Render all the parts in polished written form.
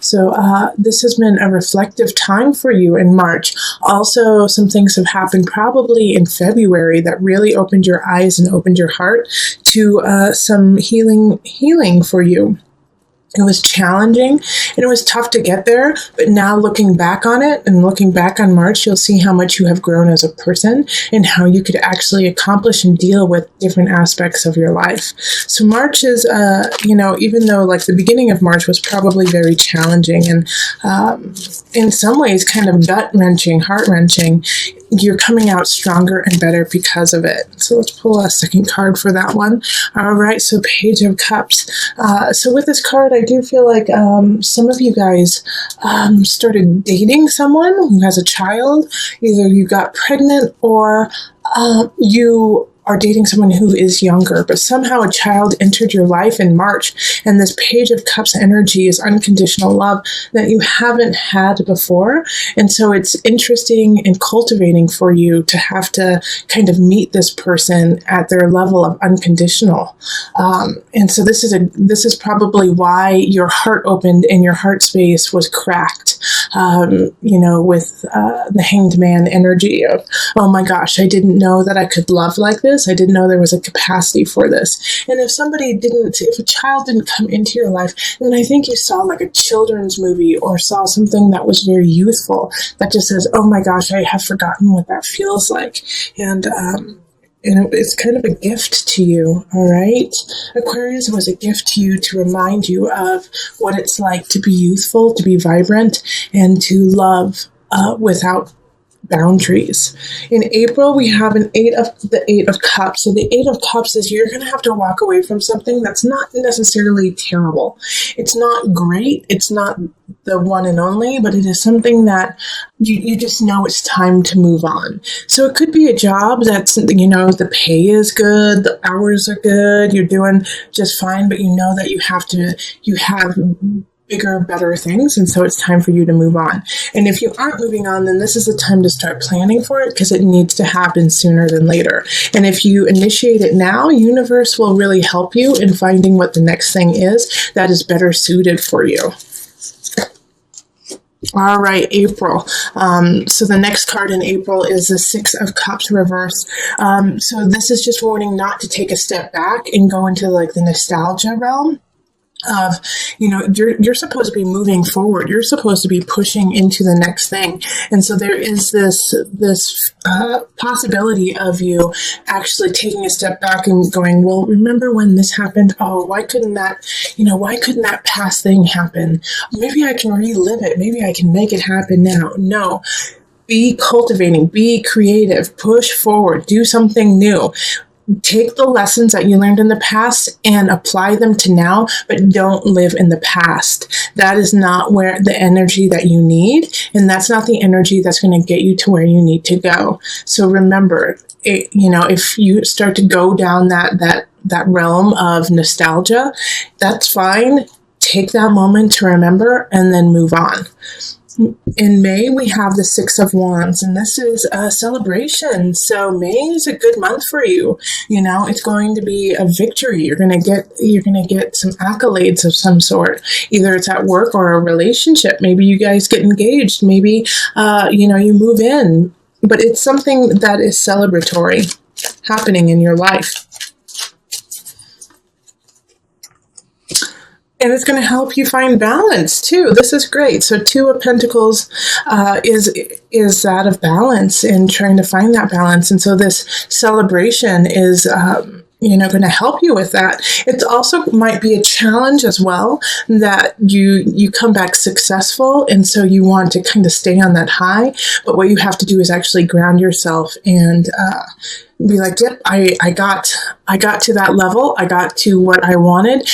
So this has been a reflective time for you in March. Also, some things have happened probably in February that really opened your eyes and opened your heart to some healing for you. It was challenging and it was tough to get there, but now looking back on it and looking back on March, you'll see how much you have grown as a person and how you could actually accomplish and deal with different aspects of your life. So March is, even though like the beginning of March was probably very challenging and in some ways kind of gut-wrenching, heart-wrenching, you're coming out stronger and better because of it. So let's pull a second card for that one. All right, so Page of Cups. So with this card, I do feel like some of you guys started dating someone who has a child. Either you got pregnant or you are dating someone who is younger, but somehow a child entered your life in March, and this Page of Cups energy is unconditional love that you haven't had before, and so it's interesting and cultivating for you to have to kind of meet this person at their level of unconditional, and so this is probably why your heart opened and your heart space was cracked, with the Hanged Man energy of, oh my gosh, I didn't know that I could love like this. I didn't know there was a capacity for this. And if a child didn't come into your life, then I think you saw like a children's movie or saw something that was very youthful that just says, oh my gosh, I have forgotten what that feels like. And it's kind of a gift to you, all right? Aquarius was a gift to you to remind you of what it's like to be youthful, to be vibrant, and to love without boundaries. In April, we have the Eight of Cups. So the Eight of Cups is you're going to have to walk away from something that's not necessarily terrible. It's not great. It's not the one and only, but it is something that you just know it's time to move on. So it could be a job that's, the pay is good, the hours are good, you're doing just fine, but you know that you have bigger, better things, and so it's time for you to move on. And if you aren't moving on, then this is the time to start planning for it because it needs to happen sooner than later. And if you initiate it now, universe will really help you in finding what the next thing is that is better suited for you. All right, April. So the next card in April is the Six of Cups reverse. So this is just warning not to take a step back and go into like the nostalgia realm. Of, you're supposed to be moving forward. You're supposed to be pushing into the next thing. And so there is this possibility of you actually taking a step back and going, well, remember when this happened? Oh, why couldn't that past thing happen? Maybe I can relive it. Maybe I can make it happen now. No. Be cultivating, be creative, push forward, do something new. Take the lessons that you learned in the past and apply them to now, but don't live in the past. That is not where the energy that you need, and that's not the energy that's going to get you to where you need to go. So remember, if you start to go down that realm of nostalgia, that's fine. Take that moment to remember and then move on. In May, we have the Six of Wands, and this is a celebration. So May is a good month for you. It's going to be a victory. You're going to get some accolades of some sort. Either it's at work or a relationship. Maybe you guys get engaged. Maybe, you move in. But it's something that is celebratory happening in your life. And it's going to help you find balance too. This is great. So Two of Pentacles is that of balance and trying to find that balance. And so this celebration is going to help you with that. It also might be a challenge as well that you come back successful, and so you want to kind of stay on that high. But what you have to do is actually ground yourself and be like, yep, I got to that level. I got to what I wanted.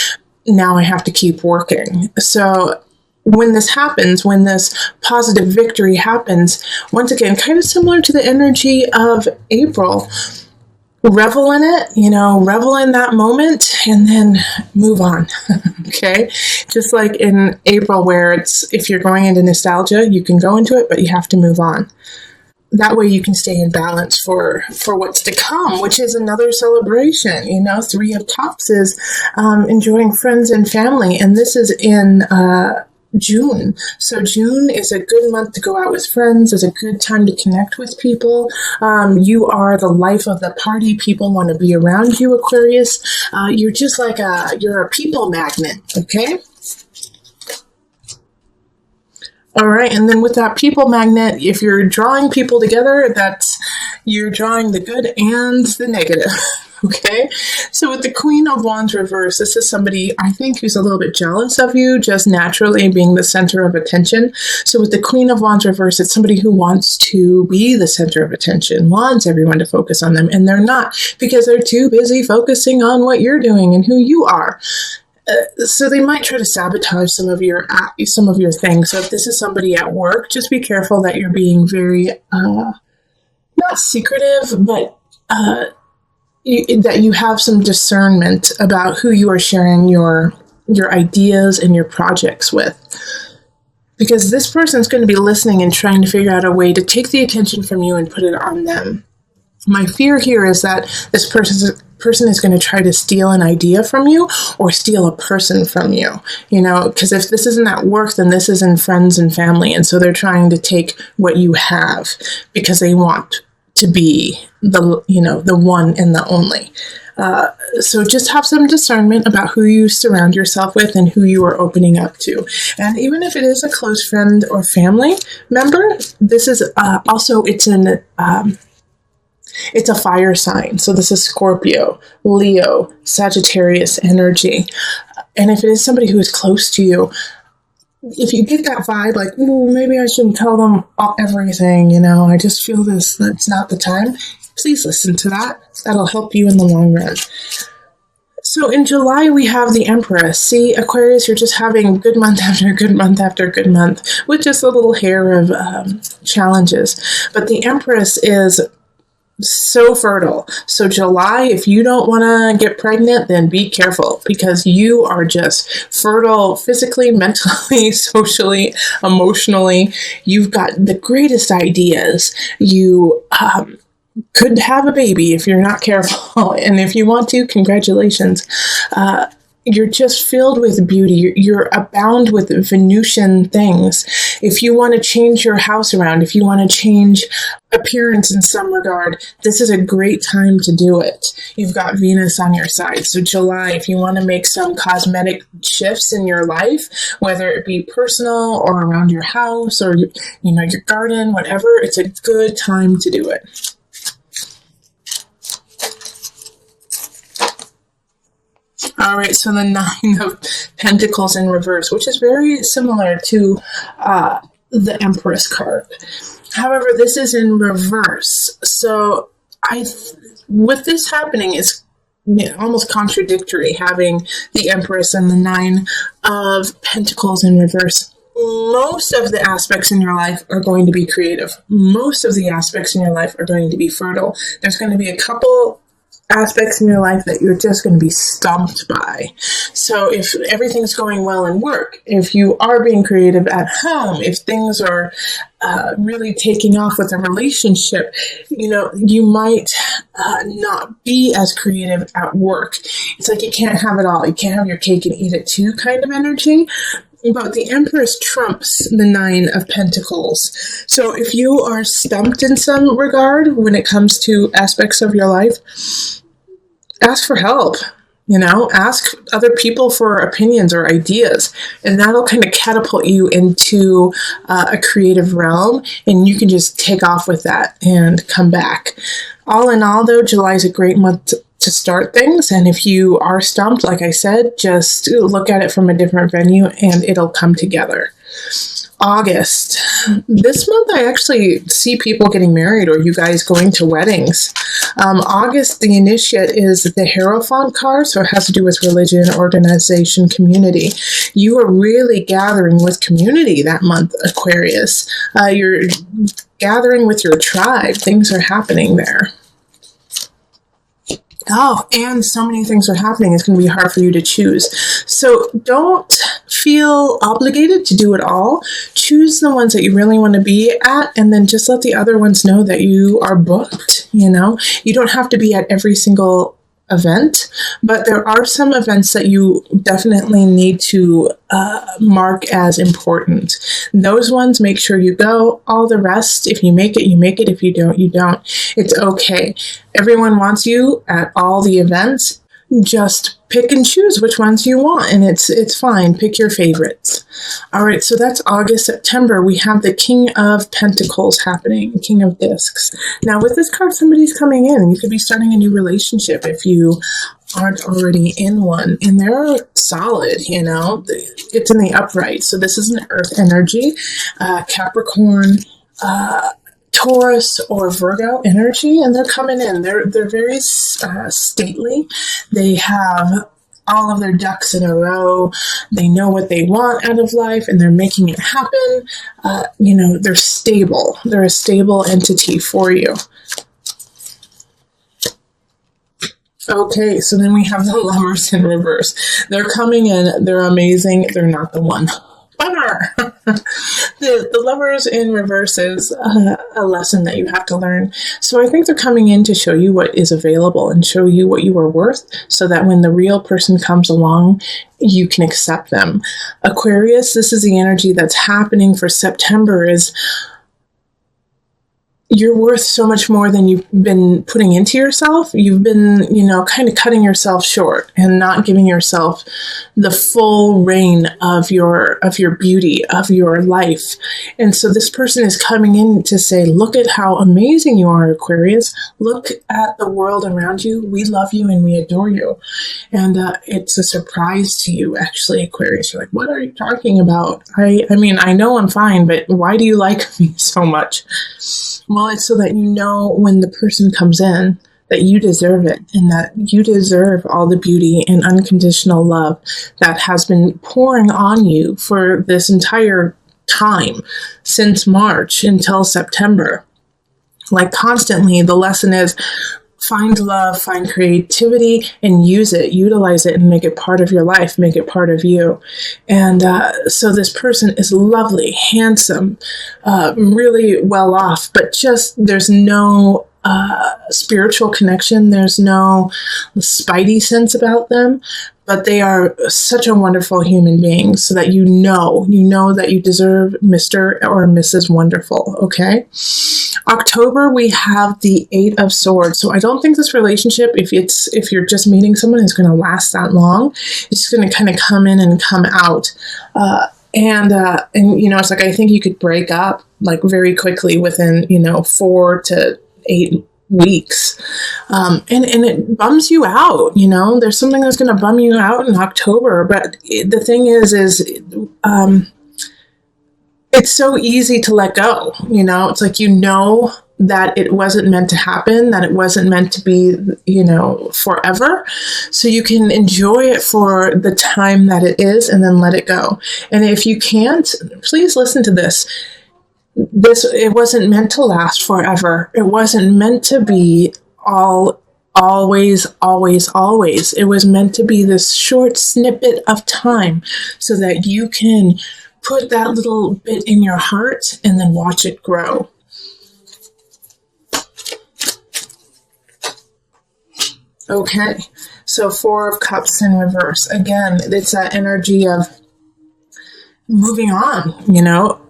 Now I have to keep working. So when this happens, when this positive victory happens, once again, kind of similar to the energy of April, revel in it, revel in that moment and then move on. Okay. Just like in April, where if you're going into nostalgia, you can go into it, but you have to move on. That way you can stay in balance for what's to come, which is another celebration. Three of Cups is enjoying friends and family. And this is in June. So June is a good month to go out with friends. It's a good time to connect with people. You are the life of the party. People want to be around you, Aquarius. You're just like you're a people magnet, okay? All right, and then with that people magnet, if you're drawing people together, you're drawing the good and the negative. Okay, so with the Queen of Wands reverse, this is somebody I think who's a little bit jealous of you, just naturally being the center of attention. So with the Queen of Wands reverse, it's somebody who wants to be the center of attention, wants everyone to focus on them, and they're not because they're too busy focusing on what you're doing and who you are. So they might try to sabotage some of your things. So if this is somebody at work, just be careful that you're being very not secretive, but that you have some discernment about who you are sharing your ideas and your projects with. Because this person's going to be listening and trying to figure out a way to take the attention from you and put it on them. My fear here is that this person is going to try to steal an idea from you or steal a person from you, because if this isn't at work, then this is in friends and family. And so they're trying to take what you have because they want to be the one and the only. So just have some discernment about who you surround yourself with and who you are opening up to. And even if it is a close friend or family member, this is also, it's a fire sign. So this is Scorpio, Leo, Sagittarius energy. And if it is somebody who is close to you, if you get that vibe, like, ooh, maybe I shouldn't tell them everything, I just feel that's not the time, please listen to that. That'll help you in the long run. So in July, we have the Empress. See, Aquarius, you're just having good month after good month after good month with just a little hair of challenges. But the Empress is so fertile. So July, if you don't want to get pregnant, then be careful because you are just fertile physically, mentally, socially, emotionally. You've got the greatest ideas. You could have a baby if you're not careful. And if you want to, congratulations. You're just filled with beauty. You're abound with Venusian things. If you want to change your house around, if you want to change appearance in some regard, this is a great time to do it. You've got Venus on your side. So July, if you want to make some cosmetic shifts in your life, whether it be personal or around your house or, your garden, whatever, it's a good time to do it. All right, so the Nine of Pentacles in reverse, which is very similar to the Empress card. However, this is in reverse. So with this happening, it's almost contradictory having the Empress and the Nine of Pentacles in reverse. Most of the aspects in your life are going to be creative. Most of the aspects in your life are going to be fertile. There's going to be a couple aspects in your life that you're just going to be stumped by. So if everything's going well in work, if you are being creative at home, if things are really taking off with a relationship, you might not be as creative at work. It's like you can't have it all. You can't have your cake and eat it too kind of energy. But the Empress trumps the Nine of Pentacles. So if you are stumped in some regard when it comes to aspects of your life, ask for help. Ask other people for opinions or ideas, and that'll kind of catapult you into a creative realm, and you can just take off with that and come back. All in all, though, July is a great month to start things, and if you are stumped, like I said, just look at it from a different venue, and it'll come together. August. This month I actually see people getting married or you guys going to weddings. August, the initiate is the Hierophant card, so it has to do with religion, organization, community. You are really gathering with community that month, Aquarius. You're gathering with your tribe. Things are happening there. Oh, and so many things are happening, it's going to be hard for you to choose. So don't feel obligated to do it all. Choose the ones that you really want to be at, and then just let the other ones know that you are booked, You don't have to be at every single event, but there are some events that you definitely need to mark as important. Those ones, make sure you go. All the rest, if you make it, you make it. If you don't, you don't. It's okay. Everyone wants you at all the events. Just pick and choose which ones you want, and it's fine. Pick your favorites. All right, so that's August. September, we have the King of Pentacles happening, King of Discs. Now, with this card, somebody's coming in. You could be starting a new relationship if you aren't already in one, and they're solid, you know. It's in the upright, so this is an earth energy. Capricorn, Taurus or Virgo energy, and they're coming in. They're very stately. They have all of their ducks in a row. They know what they want out of life, and they're making it happen. You know, they're stable. They're a stable entity for you. Okay, so then we have the Lovers in reverse. They're coming in. They're amazing. They're not the one. Bummer. The Lovers in reverse is a lesson that you have to learn. So I think they're coming in to show you what is available and show you what you are worth, so that when the real person comes along, you can accept them. Aquarius, this is the energy that's happening for September, is you're worth so much more than you've been putting into yourself. You've been, you know, kind of cutting yourself short and not giving yourself the full reign of your beauty, of your life. And so this person is coming in to say, look at how amazing you are, Aquarius. Look at the world around you. We love you and we adore you. And it's a surprise to you, actually, Aquarius. You're like, what are you talking about? I mean, I know I'm fine, but why do you like me so much? Well, it's so that you know when the person comes in that you deserve it, and that you deserve all the beauty and unconditional love that has been pouring on you for this entire time, since March until September. Like, constantly, the lesson is find love, find creativity, and use it, utilize it, and make it part of your life, make it part of you. And so this person is lovely, handsome, really well off, but just there's no spiritual connection. There's no spidey sense about them, but they are such a wonderful human being, so that you know that you deserve Mr. or Mrs. Wonderful. Okay. October, we have the Eight of Swords. So I don't think this relationship, if you're just meeting someone, is going to last that long. It's going to kind of come in and come out. And you know, it's like, I think you could break up like very quickly within, 4 to 8 weeks. And it bums you out, there's something that's going to bum you out in October. But the thing is it's so easy to let go. It's like, that it wasn't meant to happen, that it wasn't meant to be, forever. So you can enjoy it for the time that it is and then let it go. And if you can't, please listen to this. It wasn't meant to last forever. It wasn't meant to be always. It was meant to be this short snippet of time so that you can put that little bit in your heart and then watch it grow. Okay, so Four of Cups in reverse. Again, it's that energy of moving on,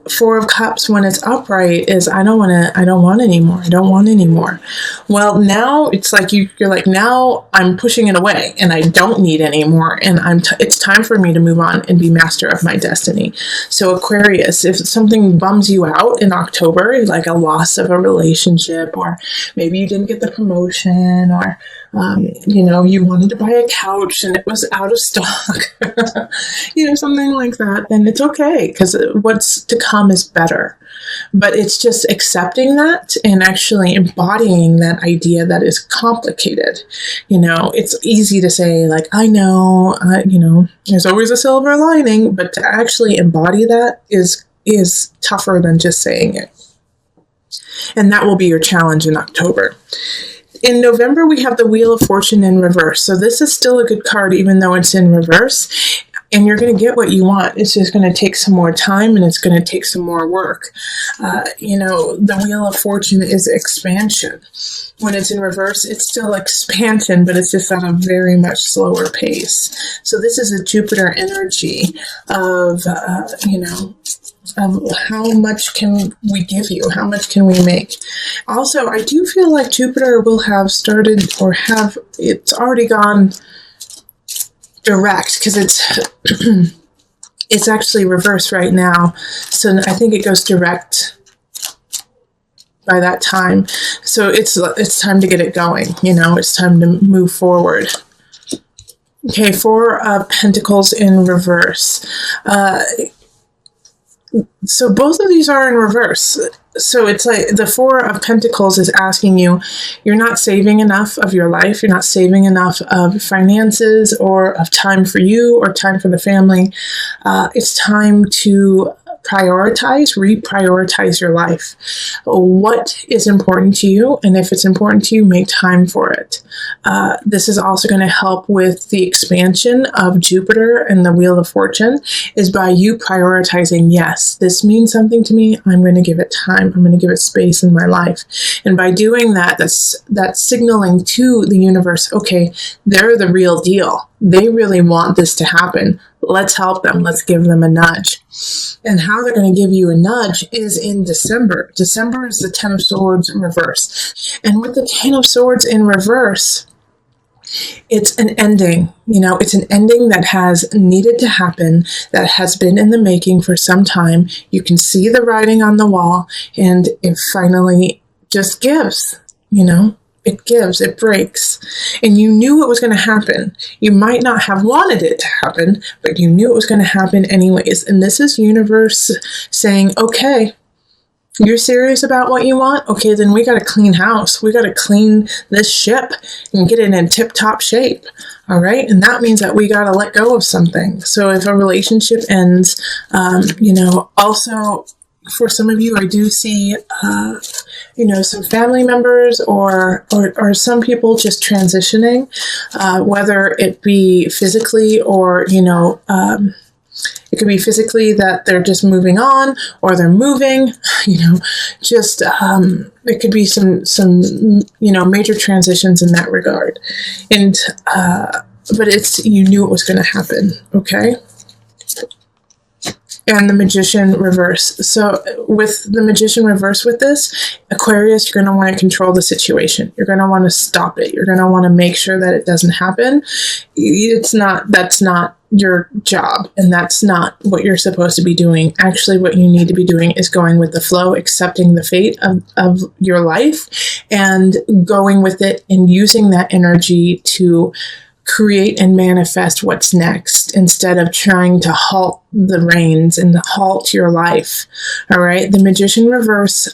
Four of Cups when it's upright is I don't want anymore. Well, now it's like you're like, now I'm pushing it away and I don't need anymore, and it's time for me to move on and be master of my destiny. So Aquarius, if something bums you out in October, like a loss of a relationship, or maybe you didn't get the promotion, or you wanted to buy a couch and it was out of stock, something like that, then it's okay, because what's to come is better. But it's just accepting that and actually embodying that idea that is complicated. It's easy to say, like, I know, there's always a silver lining, but to actually embody that is tougher than just saying it. And that will be your challenge in October. In November, we have the Wheel of Fortune in reverse. So this is still a good card, even though it's in reverse. and you're going to get what you want. It's just going to take some more time, and it's going to take some more work. The Wheel of Fortune is expansion. When it's in reverse, it's still expansion, but it's just at a very much slower pace. So this is a Jupiter energy of, of how much can we give you? How much can we make? Also, I do feel like Jupiter will have started, or it's already gone direct, because it's actually reversed right now. So I think it goes direct by that time. So it's time to get it going. It's time to move forward. Okay, Four of Pentacles in reverse. So both of these are in reverse. So it's like the Four of Pentacles is asking you, you're not saving enough of your life. You're not saving enough of finances or of time for you or time for the family. It's time to reprioritize your life. What is important to you? And if it's important to you, make time for it. This is also going to help with the expansion of Jupiter and the Wheel of Fortune, is by you prioritizing, yes, this means something to me. I'm going to give it time. I'm going to give it space in my life. And by doing that, that's signaling to the universe, okay, they're the real deal. They really want this to happen. Let's help them. Let's give them a nudge. And how they're going to give you a nudge is in December. December is the Ten of Swords in reverse. And with the Ten of Swords in reverse, it's an ending. It's an ending that has needed to happen, that has been in the making for some time. You can see the writing on the wall, and it finally just gives, It gives, it breaks. And you knew it was going to happen. You might not have wanted it to happen, but you knew it was going to happen anyways. And this is universe saying, okay, you're serious about what you want? Okay, then we got to clean house. We got to clean this ship and get it in tip-top shape. All right? And that means that we got to let go of something. So if a relationship ends, also for some of you, I do see, some family members or some people just transitioning, whether it be physically or, it could be physically that they're just moving on, or they're moving, it could be some major transitions in that regard. And, but you knew it was going to happen. Okay. And the Magician reverse. So with the Magician reverse with this, Aquarius, you're going to want to control the situation. You're going to want to stop it. You're going to want to make sure that it doesn't happen. That's not your job, and that's not what you're supposed to be doing. Actually, what you need to be doing is going with the flow, accepting the fate of your life, and going with it and using that energy to create and manifest what's next, instead of trying to halt the reins and halt your life. All right. The Magician reverse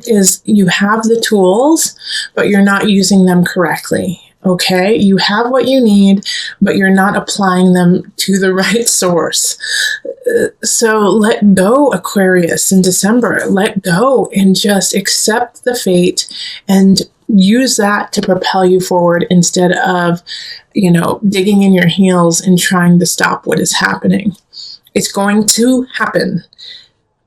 is you have the tools, but you're not using them correctly. Okay. You have what you need, but you're not applying them to the right source. So let go, Aquarius, in December. Let go and just accept the fate and use that to propel you forward, instead of, digging in your heels and trying to stop what is happening. It's going to happen.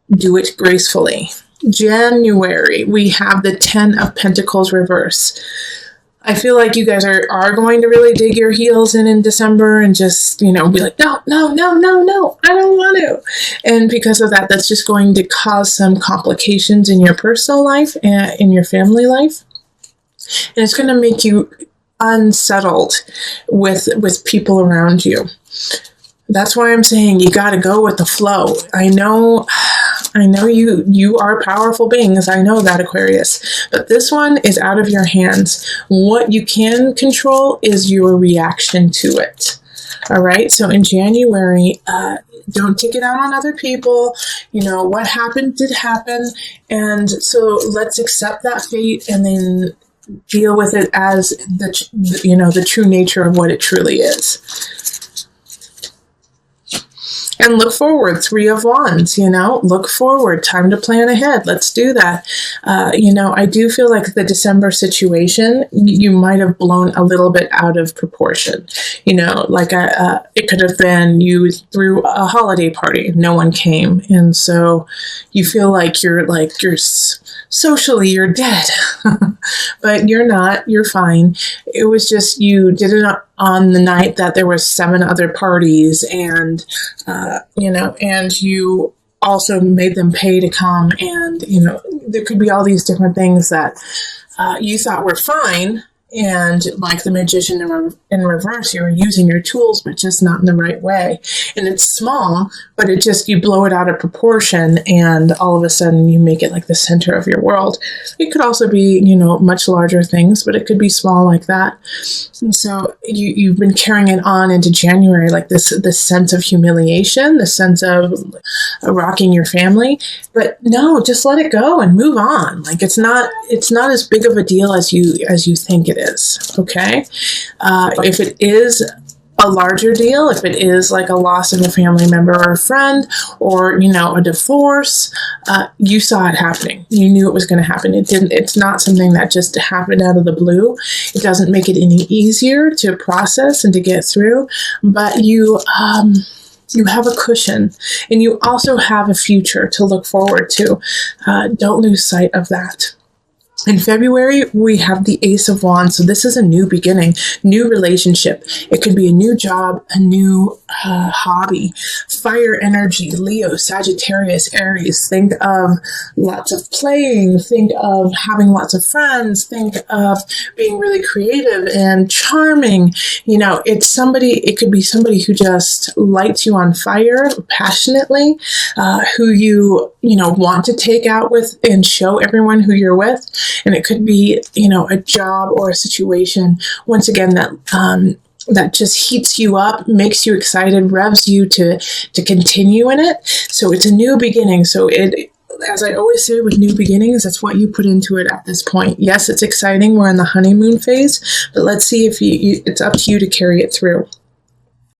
Do it gracefully. January, we have the Ten of Pentacles reverse. I feel like you guys are going to really dig your heels in December and just, be like, no, I don't want to. And because of that, that's just going to cause some complications in your personal life and in your family life. And it's going to make you unsettled with people around you. That's why I'm saying you got to go with the flow. I know you are powerful beings. I know that, Aquarius. But this one is out of your hands. What you can control is your reaction to it. All right. So in January, don't take it out on other people. What happened did happen. And so let's accept that fate and then deal with it as the true nature of what it truly is. And look forward, Three of Wands, look forward, time to plan ahead. Let's do that. I do feel like the December situation, you might have blown a little bit out of proportion. It could have been you threw a holiday party, no one came. And so you feel like you're socially, you're dead, but you're not, you're fine. It was just, you did it on the night that there was 7 other parties, and and you also made them pay to come, and there could be all these different things that you thought were fine. And like the magician in reverse, you were using your tools, but just not in the right way. And it's small, but you blow it out of proportion, and all of a sudden you make it like the center of your world. It could also be, much larger things, but it could be small like that. And so you've been carrying it on into January, like this sense of humiliation, the sense of rocking your family. But no, just let it go and move on. Like it's not as big of a deal as you think it is. Okay. If it is a larger deal, if it is like a loss of a family member or a friend, or a divorce, you saw it happening. You knew it was going to happen. It's not something that just happened out of the blue. It doesn't make it any easier to process and to get through, but you have a cushion, and you also have a future to look forward to. Don't lose sight of that. In February, we have the Ace of Wands. So this is a new beginning, new relationship. It could be a new job, a new hobby. Fire energy, Leo, Sagittarius, Aries. Think of lots of playing. Think of having lots of friends. Think of being really creative and charming. It could be somebody who just lights you on fire passionately, who you want to take out with and show everyone who you're with. And it could be, a job or a situation, once again, that just heats you up, makes you excited, revs you to continue in it. So it's a new beginning. So as I always say with new beginnings, that's what you put into it at this point. Yes, it's exciting. We're in the honeymoon phase, but let's see if it's up to you to carry it through.